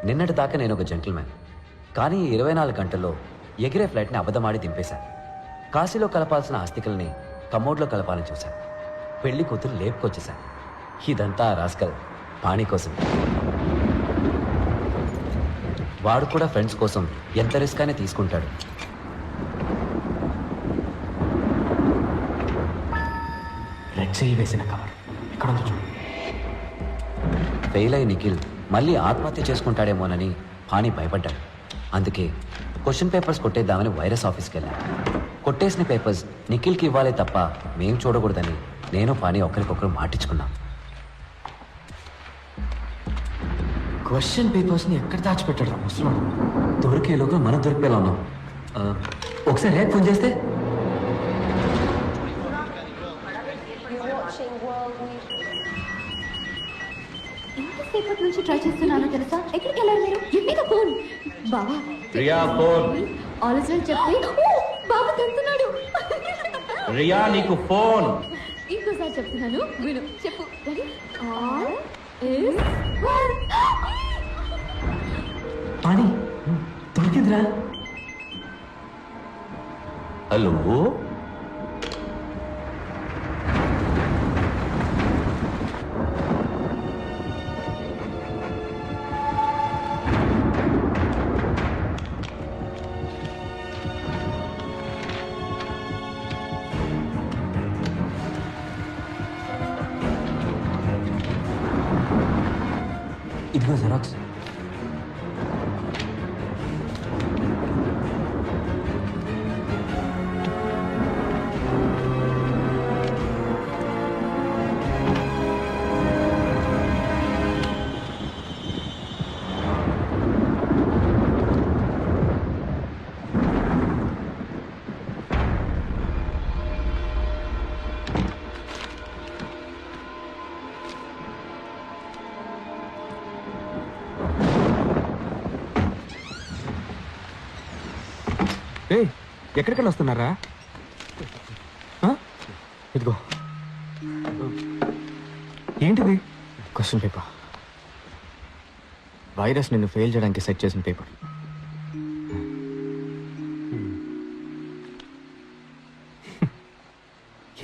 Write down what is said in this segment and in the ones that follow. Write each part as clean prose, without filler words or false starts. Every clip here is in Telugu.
నిన్నటి దాకా నేను ఒక జెంటిల్మ్యాన్, కానీ 24 గంటల్లో ఎగిరే ఫ్లైట్ని అబద్ధమాడి దింపేశాను. కాశీలో కలపాల్సిన ఆస్తికల్ని కమోడ్లో కలపాలని చూశాను. పెళ్లి కూతురు లేపుకొచ్చేశాను. ఇదంతా రాస్కల్ పాణి కోసం. వాడు కూడా ఫ్రెండ్స్ కోసం ఎంత రిస్క్ అయినా తీసుకుంటాడు. రెడ్ సీల్ వేసిన కవర్ ఎక్కడ ఉందో చూడు. ఫెయిల్ అయి నిఖిల్ మళ్ళీ ఆత్మహత్య చేసుకుంటాడేమోనని పాణి భయపడ్డాడు. అందుకే క్వశ్చన్ పేపర్స్ కొట్టేద్దామని వైరస్ ఆఫీస్కి వెళ్ళాను. కొట్టేసిన పేపర్స్ నిఖిల్కి ఇవ్వాలే తప్ప మేం చూడకూడదని నేను పాణి ఒకరికొకరు మాటించుకున్నాం. క్వశ్చన్ పేపర్స్ని ఎక్కడ దాచిపెట్టాడు ముసలాడు? దొరికేలోగా మనం దొరికేలా ఉన్నాం. ఒకసారి రేపు ఫోన్ చేస్తే ఎంతసేపటి నుంచి ట్రై చేస్తున్నానో తెలుసా? ఎక్కడికి వెళ్ళారు మీరు? ఎమ్మిగా ఫోన్ బావా రియా ఫోన్. ఆలోచన చెప్పి బాబు తంతున్నాడు. రియా నీకు ఫోన్. ఇంకోసారి చెప్తున్నాను విను. చెప్పు. All is well. పాణి దొరికిందిరా. హలో ఇదిగో జెరాక్స్. ఎక్కడికెళ్ళి వస్తున్నారా? ఇదిగో ఏంటిది? Question paper. వైరస్ నిన్ను ఫెయిల్ చేయడానికి సెట్ చేసిన పేపర్.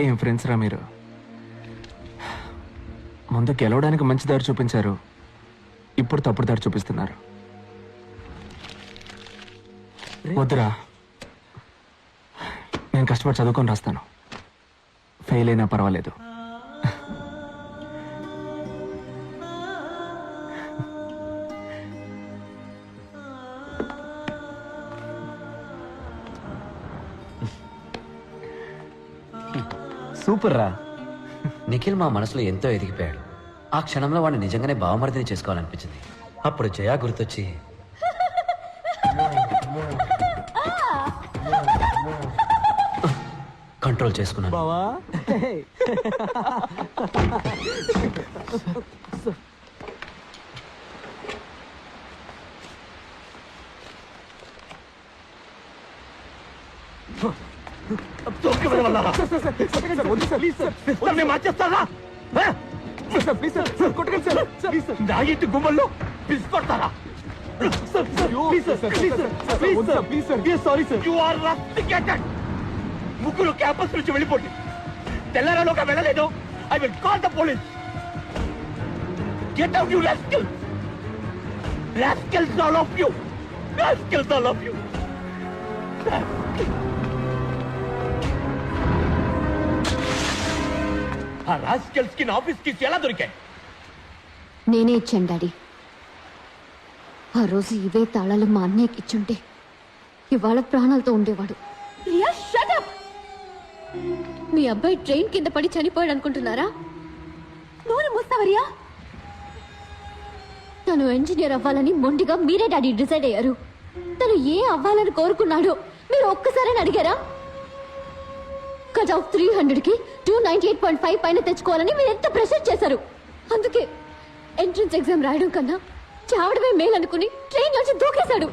ఏం ఫ్రెండ్స్ రా మీరు. ముందు గెలవడానికి మంచి దారి చూపించారు, ఇప్పుడు తప్పుడు దారి చూపిస్తున్నారు. వద్దురా, నేను కష్టపడి చదువుకొని రాస్తాను. ఫెయిల్ అయినా పర్వాలేదు. సూపర్ రా. నిఖిల్ మా మనసులో ఎంతో ఎదిగిపోయాడు. ఆ క్షణంలో వాడిని నిజంగానే బావమర్దిని చేసుకోవాలనిపించింది. అప్పుడు జయా గుర్తొచ్చి కంట్రోల్ చేసుకున్నాను. బావా నా ఇంటి గుమ్మల్లో పిలుచుకొడతారా? ముగ్గురు క్యాంపస్ నుంచి వెళ్ళిపోండి. తెల్లారలోగా వెళ్ళలేదు. I will call the police. Get out you rascals. Rascals all of you. Rascals all of you. ఆ రాస్కల్స్ కి నా ఆఫీస్ కి ఎలా దొరికాయి? నేనే ఇచ్చాను డాడీ. ఆ రోజు ఇవే తాళాలు మా అన్నయ్యకి ఇచ్చుంటే ఇవాళ ప్రాణాలతో ఉండేవాడు. Riya shut up. మీ అబ్బాయి ట్రైన్ కింద పడి చనిపోయాడు అనుకుంటున్నారా? నోరు మూస్తావరియా. తను ఇంజనీర్ అవ్వాలని మొండిగా మీరే డాడీ డిసైడ్ అయ్యారు. తను ఏ అవ్వాలని కోరుకున్నాడో మీరు ఒక్కసారి అడిగారా? కట్ ఆఫ్ 300కి 298.5 పైన తెచ్చుకోవాలని మీరు ఎంత ప్రెషర్ చేశారు. అందుకే ఎంట్రన్స్ ఎగ్జామ్ రాయడం కన్నా చావడమే మేలు అనుకుని ట్రైన్ నుంచి దూకేశాడు.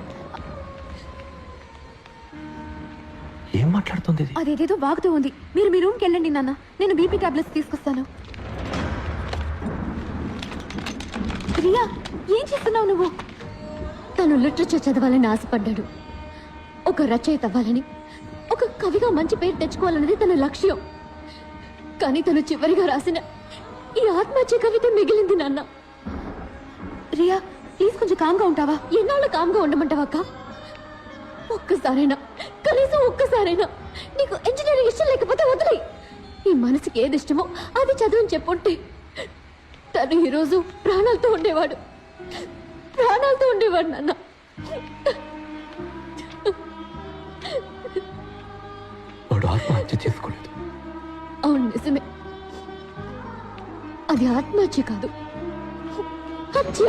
ఏం మాట్లాడుతుంది? అదేదేదో బాగుతూ ఉంది. మీరు మీ రూమ్కి వెళ్ళండి నాన్న, నేను బీపీ టాబ్లెట్స్ తీసుకొస్తాను. రియా, ఏం చేస్తున్నావు నువ్వు? తను లిటరేచర్ చదవాలని ఆశపడ్డాడు. ఒక రచయిత అవ్వాలని, ఒక కవిగా మంచి పేరు తెచ్చుకోవాలన్నది తన లక్ష్యం. కానీ తను చివరిగా రాసిన ఈ ఆత్మహత్య కవిత మిగిలింది నాన్న. రియా, ప్లీజ్ కొంచెం కామ్గా ఉంటావా? ఎన్నాళ్ళు కామ్గా ఉండమంటావా అక్క? ఒక్కసారైనా, కనీసం ఒక్కసారైనా నీకు ఇంజనీరింగ్ ఇష్టం లేకపోతే వదిలే. ఈ మనసుకి ఏది ఇష్టమో అది చదువుని చెప్పుంటే తను ఈరోజు ప్రాణాలతో ఉండేవాడు నాన్న. వాడు ఆత్మహత్య చేసుకోలేదు. అవును, నిజమే. అది ఆత్మహత్య కాదు, హత్య.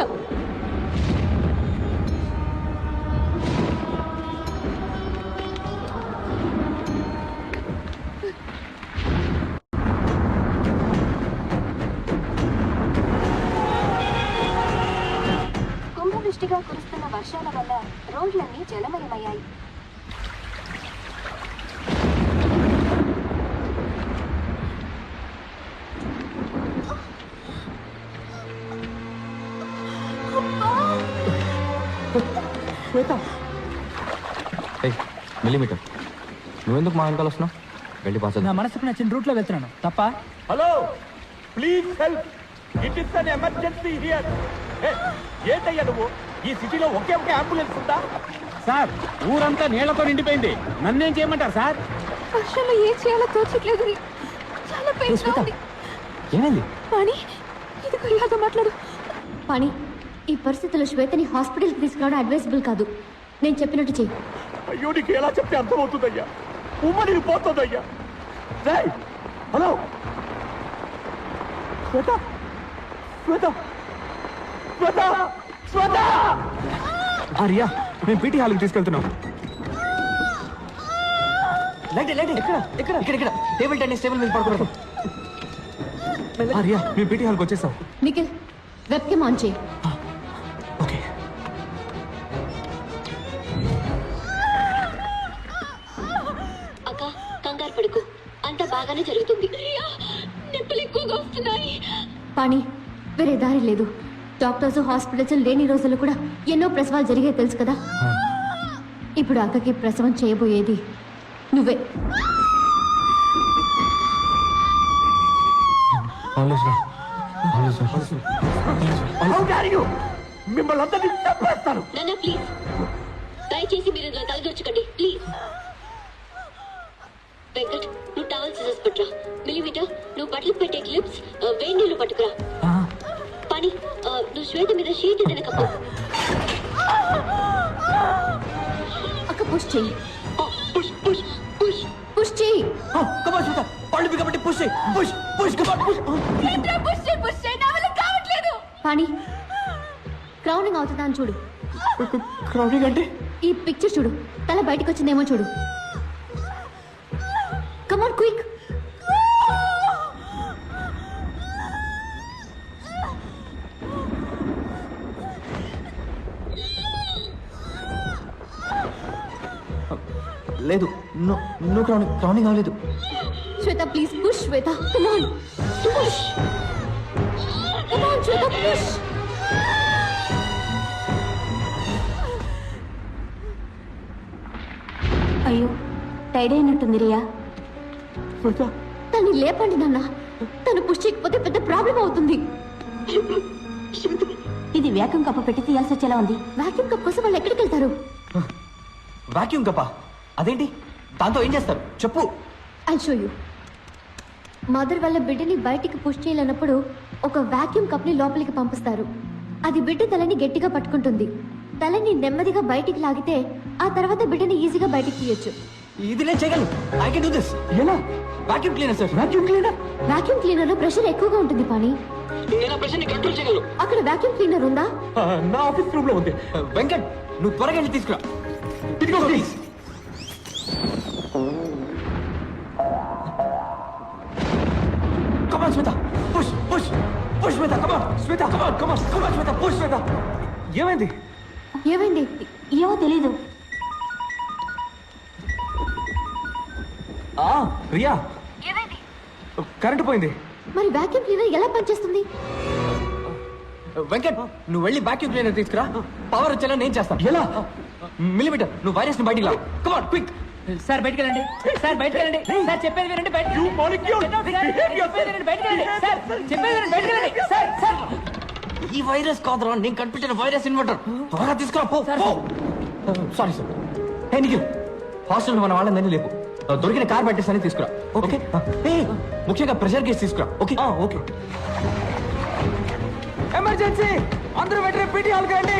కుంభవృష్టిగా కురుస్తున్న వర్షాల వల్ల రోడ్లన్నీ జలమయమయ్యాయి. మిల్లీమీటర్, నువ్వెందుకు మా వెనకాల వస్తున్నావు? వెళ్ళి పాస్ నా మనసుకు నచ్చిన రూట్లో వెళ్తున్నాను తప్ప. Hello, please help, it is an emergency here. ఏంటయ్యా నువ్వు? ఈ సిటీలో ఒకే ఒకే అంబులెన్స్ ఉందా? సార్, ఊరంతా నీళ్లతో నిండిపోయింది. నన్నేం చేయమంటారు సార్? వర్షంలో ఏం చేయాలో తోచట్లేదు. చాలా పెయిన్గా ఉంది. ఏమైంది? పాణి, ఇదిగో రియాతో మాట్లాడు. పాణి, ఈ పరిస్థితుల్లో శ్వేతని హాస్పిటల్కి తీసుకురావడం అడ్వైజబుల్ కాదు. నేను చెప్పినట్టు చెయ్యి. అయ్యో, నీకు ఎలా చెప్తే అర్థమవుతుందయ్యా? ఉమ్మడి పోతుందయ్యా. జై, హలో శ్వేత, శ్వేత, శ్వేత, శ్వేత! రియా, మేము పీటీ హాల్కి తీసుకెళ్తున్నాం. ఇక్కడ టేబుల్ టెన్నిస్ టేబుల్ మీద పడుకోవడం. రియా, మేము పీటీ హాల్కి వచ్చేసాం. నిఖిల్, వెబ్కెమ్ ఆన్ చేయి. ఓకే. అక్క, కంగారు పడుకో, అంతా బాగానే జరుగుతుంది. నొప్పులు ఎక్కువగా వస్తున్నాయి. పాణి, వేరే దారి లేదు. డాక్టర్స్, హాస్పిటల్స్ లేని రోజుల్లో కూడా ఎన్నో ప్రసవాలు జరిగాయి తెలుసు కదా. ఇప్పుడు అక్కకి ప్రసవం చేయబోయేది నువ్వే. మిమ్మల్ని అందరినీ చంపేస్తాను. నాన్న ప్లీజ్, దయచేసి మీరు ఇందులో తలదొచ్చకండి ప్లీజ్. వెంకట్, నువ్వు టవల్ సిజర్స్ పట్టురా. మిలిమీటర్, నువ్వు బట్టలు పెట్టే క్లిప్స్, వేడి నీళ్ళు పట్టుకురా. పని, నువ్వు శ్వేత మీద షీట్ ఏదైనా కప్పు. అక్క పుష్ చెయ్యి. పుష్ పుష్ పుష్ పుష్ చెయ్యి. కమాన్ శ్వేత, పళ్ళు బిగబట్టి పుష్ చేయి. పుష్ పుష్ కమాన్ పుష్. పాణి, క్రౌనింగ్ అవుతుందా అని చూడు. క్రౌడింగ్ అంటే? ఈ పిక్చర్ చూడు, తల బయటకు వచ్చిందేమో చూడు. Come on quick. లేదు, నువ్వు క్రౌనింగ్ అవ్వలేదు. Shweta please push. Shweta come on push. Come on Shweta push. అయ్యో, టైడ్ అయినట్టుంది రియా. తన్ని లేపండి నాన్న. తను పుష్ చేయకపోతే పెద్ద ప్రాబ్లం అవుతుంది. ఇది వ్యాక్యూమ్ కప్ప పెట్టి తీయాల్సి వచ్చేలా ఉంది. వాక్యూమ్ కప్ కోసం వాళ్ళు ఎక్కడికి వెళ్తారు? వాక్యూమ్ కప్ప? అదేంటి? దాంతో ఏం చేస్తారు చెప్పు. I show you. మదర్ వాళ్ళ బిడ్డని బయటికి పుష్ చేయలేనప్పుడు ఒక వాక్యూమ్ కప్ ని లోపలికి పంపిస్తారు. అది బిడ్డ తలని గట్టిగా పట్టుకుంటుంది. తలని నెమ్మదిగా బయటికి లాగితే ఆ తర్వాత బిడ్డని ఈజీగా బయటికి తీయొచ్చు. ఇది నేను చేయగలను. I can do this. ఎలా? Vacuum cleaner sir. Vacuum cleaner? Vacuum cleaner లో ప్రెషర్ ఎక్కువగా ఉంటుంది పాణి. నేను ఆ ప్రెషర్ ని కంట్రోల్ చేయగలను. అక్కడ వాక్యూమ్ క్లీనర్ ఉందా? నా ఆఫీస్ రూమ్ లో ఉంది. వెంకట్, నువ్వు త్వరగా వెళ్ళి తీసుకురా. ఇదిగో please. Come on Shweta, push push push Shweta, come on Shweta, come on come on come on Shweta, push Shweta. ఏమైంది? ఏమైంది? ఏమో తెలీదు. రియా, కరెంటు పోయింది. మరి వాక్యూమ్ క్లీనర్ ఎలా పనిచేస్తుంది? వెంకట్ నువ్వు వెళ్ళి వాక్యూమ్ క్లీనర్ తీసుకురా పవర్ వచ్చేలా నేను చేస్తాను ఎలా మిలిమీటర్ నువ్వు వైరస్ ని బయటికి లా కమాన్ క్విక్ సార్ బయటికి వెళ్ళండి సార్ బయటికి వెళ్ళండి సార్ చెప్పేది వినండి బయటికి You molecule! చెప్పేది వినండి బయటికి వెళ్ళండి సార్ చెప్పేది వినండి బయటికి వెళ్ళండి సార్ సార్ ఈ వైరస్ కాదురా నేను కనిపించిన వైరస్ ఇన్వర్టర్ త్వరగా తీసుకురా పో సారీ సార్ హే నిఖిల్ హాస్టల్ మన వాళ్ళందరినీ లేపు దొరికిన కార్ బ్యాటరీస్ అని తీసుకురా ఓకే ముఖ్యంగా ప్రెషర్ కేసు తీసుకురా ఓకే ఓకే ఎమర్జెన్సీ అందరూ వెంటనే పీటీ హాల్కి రండి